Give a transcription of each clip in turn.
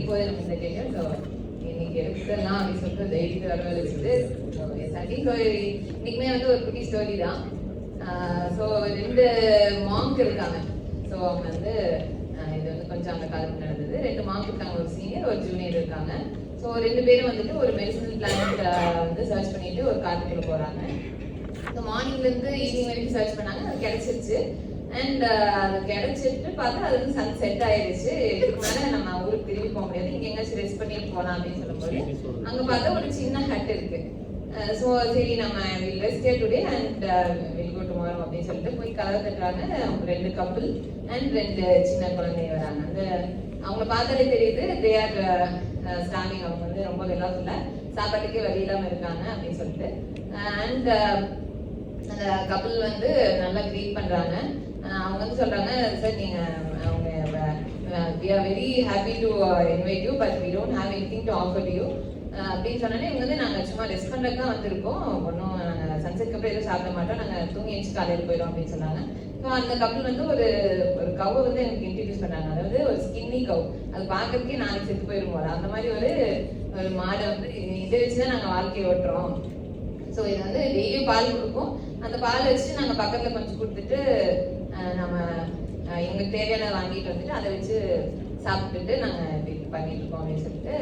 போதே நம்ம இந்த கேட்க ஸோ இன்னைக்கு எடுத்துடலாம் அப்படின்னு சொல்லிட்டு தைரியத்தை வர வச்சுட்டு இன்னைக்குமே வந்து ஒரு குட்டி ஸ்டோரி தான். ஸோ 2 மாங்க் இருக்காங்க. ஸோ அவங்க வந்து இது வந்து கொஞ்சம் அந்த காலத்தில் நடந்தது. 2 மாங்க் இருக்காங்க, ஒரு சீனியர் ஒரு ஜூனியர் இருக்காங்க. ஸோ 2 பேரும் வந்துட்டு ஒரு மெடிசனல் பிளான்ட் வந்து சர்ச் பண்ணிட்டு ஒரு காட்டுக்குள்ள போறாங்க. ஸோ மார்னிங்லேருந்து ஈவினிங் வரைக்கும் சர்ச் பண்ணாங்க, அது கிடைச்சிருச்சு. அண்ட் அது கிடைச்சிட்டு பார்த்தா அது வந்து சன் செட் ஆயிடுச்சு. இதுக்கு மேலே நம்ம ஊருக்கு திரும்பி போக முடியாது, இங்கே எங்கேயாச்சும் ரெஸ்ட் பண்ணிட்டு போகலாம் அப்படின்னு சொல்லும்போது அங்கே பார்த்தா ஒரு சின்ன ஹட் இருக்கு. ஸோ சரி நம்ம will rest here today and will go tomorrow அப்படின்னு சொல்லிட்டு போய் கதவை தட்டுறாங்க. 2 கப்பிள் அண்ட் 2 சின்ன குழந்தைங்க வராங்க. அந்த அவங்கள பார்த்தாலே தெரியுது தே ஆர் ஸ்டாண்டிங். அவங்க வந்து ரொம்ப வெள்ளாத்துல சாப்பாட்டுக்கே வழி இல்லாமல் இருக்காங்க அப்படின்னு சொல்லிட்டு. அண்ட் அந்த கப்பிள் வந்து நல்லா க்ரீட் பண்றாங்க. அவங்க வந்து சொல்றாங்க, சார் நீங்க அவங்க we are very happy to invite you but we don't have anything to offer you அப்படின்னு சொன்னோன்னே இவங்க வந்து நாங்கள் சும்மா ரெஸ்ட் பண்ணுறதுக்கு தான் வந்திருக்கோம், ஒன்றும் நாங்கள் சன்செட்க்கு அப்புறம் எதுவும் சாப்பிட மாட்டோம், நாங்கள் தூங்கி எழுந்து காலையில் போயிடும் அப்படின்னு சொன்னாங்க. ஸோ அந்த கப்பிள் வந்து ஒரு கவ்வை வந்து எனக்கு இன்ட்ரடியூஸ் பண்ணாங்க. அதாவது ஒரு ஸ்கின்னி கவ், அது பார்க்கறதுக்கே நாளைக்கு செத்து போயிடும் போல அந்த மாதிரி ஒரு மாடை வந்து இதை வச்சு தான் நாங்கள் வாழ்க்கையை ஓட்டுறோம். ஸோ இது வந்து டெய்லியும் பால் கொடுக்கும், அந்த பால் வச்சு நாங்கள் பக்கத்தில் கொஞ்சம் கொடுத்துட்டு நம்ம எங்களுக்கு தேவையான வாங்கிட்டு வந்துட்டு அதை வச்சு சாப்பிட்டுட்டு நாங்கள் இப்படி பண்ணிட்டு இருக்கோம் அப்படின்னு சொல்லிட்டு.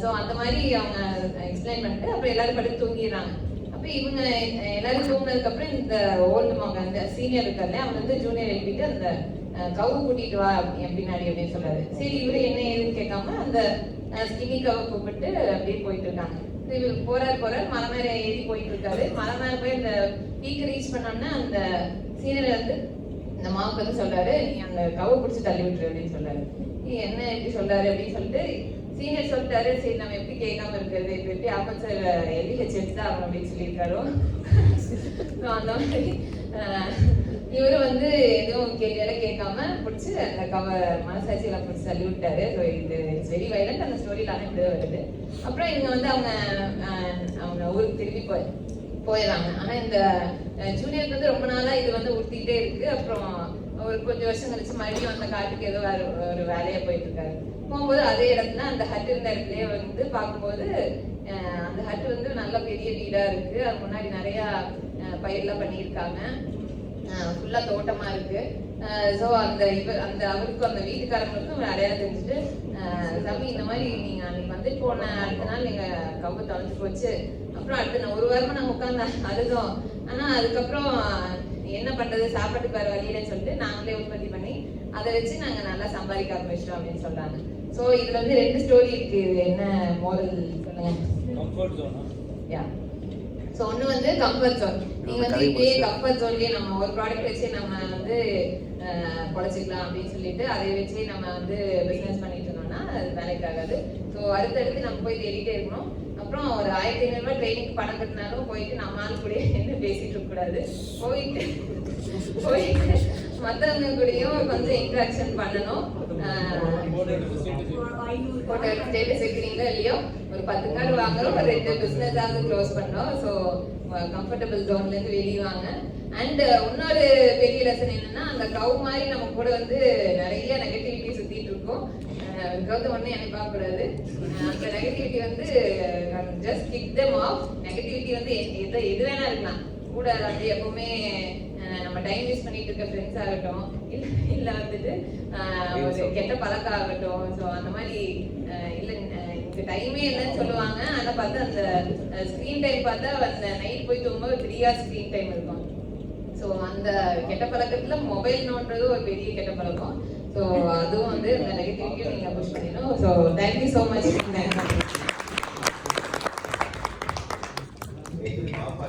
ஸோ அந்த மாதிரி அவங்க எக்ஸ்பிளைன் பண்ணிட்டு அப்புறம் எல்லாரும் படுத்து தூங்கிடுறாங்க. அப்போ இவங்க எல்லாரும் தூங்கினதுக்கு அப்புறம் இந்த ஓல்டு மங்க அந்த சீனியர் இருக்காரு அவங்க வந்து ஜூனியர் எழுப்பிட்டு அந்த கவு கூட்டிட்டு வா என் பின்னாடி அப்படின்னு சொல்றாரு. சரி இவரு என்ன ஏதுன்னு கேட்காம அந்த ஸ்கின்னி கவை கூப்பிட்டு அப்படியே போயிட்டு இருக்காங்க. இவர் போறாரு மலை மேல ஏறி போயிட்டு இருக்காரு. மலை மேல போய் அந்த பீக் ரீச் பண்ணோம்னா அந்த சீனியர் வந்து இந்த மாவுக்கு வந்து சொல்றாரு, நீ அந்த கவை பிடிச்சி தள்ளி விட்டுரு அப்படின்னு சொல்றாரு. நீ என்ன எப்படி சொல்றாரு அப்படின்னு சொல்லிட்டு சீனியர் சொல்லிட்டாரு. சரி நம்ம எப்படி கேட்காம இருக்கிறது, இப்போ எப்படி ஆஃபீஸர் எல்டிஹெச் எடுத்துதான் ஆகணும் அப்படின்னு சொல்லியிருக்காரோ. ஸோ அந்த மாதிரி இவரு வந்து எதுவும் கேள்வியெல்லாம் கேட்காம பிடிச்சி அந்த மனசாட்சியெல்லாம் பிடிச்சி தள்ளி விட்டாரு. ஸோ இது இட்ஸ் வெரி வைலண்ட். அந்த ஸ்டோரியில் இப்படிதான் வருது. அப்புறம் இவங்க வந்து அவங்க ஊருக்கு திரும்பி போயிடறாங்க. ஆனா இந்த ஜூனியருக்கு வந்து ரொம்ப நாளா இது வந்து உறுத்திக்கிட்டே இருக்கு. அப்புறம் ஒரு கொஞ்சம் வருஷம் கழிச்சு மறுபடியும் அந்த காட்டுக்கு ஏதோ ஒரு வேலையா போயிட்டு இருக்காரு. போகும்போது அதே இடத்துல அந்த ஹட் இருந்த இடத்துலயே வந்து பார்க்கும்போது அந்த ஹட் வந்து நல்ல பெரிய வீடா இருக்கு. அது முன்னாடி நிறைய பயிரெல்லாம் பண்ணியிருக்காங்க, ஃபுல்லா தோட்டமா இருக்கு. ஸோ அந்த அவருக்கும் அந்த வீட்டுக்காரங்களுக்கும் ஒரு அடையாளம் தெரிஞ்சுட்டு, தம்பி இந்த மாதிரி நீங்க அன்னைக்கு வந்து போன அடுத்த நாள் நீங்க கம்பு தொலைஞ்சு போச்சு, அப்புறம் அடுத்த 1 வாரமா நாங்கள் உட்காந்து அழுதோம், ஆனா அதுக்கப்புறம் என்ன பண்றது சாப்பாட்டுக்கு வர வழியிலன்னு சொல்லிட்டு நாங்களே உற்பத்தி பண்ணி அதை வச்சு நாங்க நல்லா சம்பாதிக்க ஆரம்பிச்சிட்டோம் அப்படின்னு சொல்றாங்க. ஸோ இதுல வந்து 2 ஸ்டோரி இருக்கு. இது என்ன மோரல் சொல்லுங்க? கம்ஃபர்ட் ஜோனா? யா. ஸோ ஒன்று வந்து கம்ஃபர்ட் ஜோன். நீங்க வந்து இதே கம்ஃபர்ட் ஜோன்லயே நம்ம ஒரு ப்ராடக்ட் வச்சு நம்ம வந்து பொழைச்சிக்கலாம் அப்படின்னு சொல்லிட்டு அதை வச்சு நம்ம வந்து பிசினஸ் பண்ணிட்டு இருந்தோம்னா அது வேலைக்கு ஆகாது. ஸோ அடுத்தடுத்து நம்ம போய் தேடிட்டே இருக்கணும். அப்புறம் ஒரு 1500 ரூபாய் ட்ரைனிங் பணம் கட்டினாலும் போயிட்டு நம்ம ஆள் கூட என்ன பேசிட்டு இருக்க கூடாது. போயிட்டு மற்றவங்க கூடயும் கொஞ்சம் இன்ட்ராக்ஷன் பண்ணணும். ஸ்டேட்டஸ் வைக்கிறீங்களோ இல்லையோ ஒரு 10 கார்டு வாங்குறோம், ஒரு 2 பிசினஸ் ஆகுது க்ளோஸ் பண்ணோம். ஸோ கம்ஃபர்டபிள் ஜோன்ல இருந்து வெளியே வாங்க. அண்ட் இன்னொரு பெரிய லெசன் என்னன்னா, அந்த கவு மாதிரி நம்ம கூட வந்து நிறைய நெகட்டிவிட்டி சுத்திட்டு இருக்கோம். கௌதம் ஒண்ணு என்னை பார்க்க கூடாது. அந்த நெகட்டிவிட்டி வந்து just kick them off. Negativity வந்து எது வேணா இருக்கலாம் கூட. வந்து எப்பவுமே நம்ம டைம் வேஸ்ட் பண்ணிட்டு இருக்க ஃப்ரெண்ட்ஸ் ஆகட்டும், இல்ல வந்துட்டு ஒரு கெட்ட பழக்கம் ஆகட்டும். ஸோ அந்த மாதிரி இல்ல இங்க டைமே இல்லைன்னு சொல்லுவாங்க. ஆனா பார்த்தா அந்த ஸ்கிரீன் டைம் பார்த்தா அந்த நைட் போய் தூங்கும்போது 3 hours ஸ்கிரீன் டைம் இருக்கும். ஸோ அந்த கெட்ட பழக்கத்துல மொபைல் நோன்றது ஒரு பெரிய கெட்ட பழக்கம். ஸோ அதுவும் வந்து இந்த நெகட்டிவிட்டியும் நீங்க புஷ் பண்ணிடணும். So thank you so much.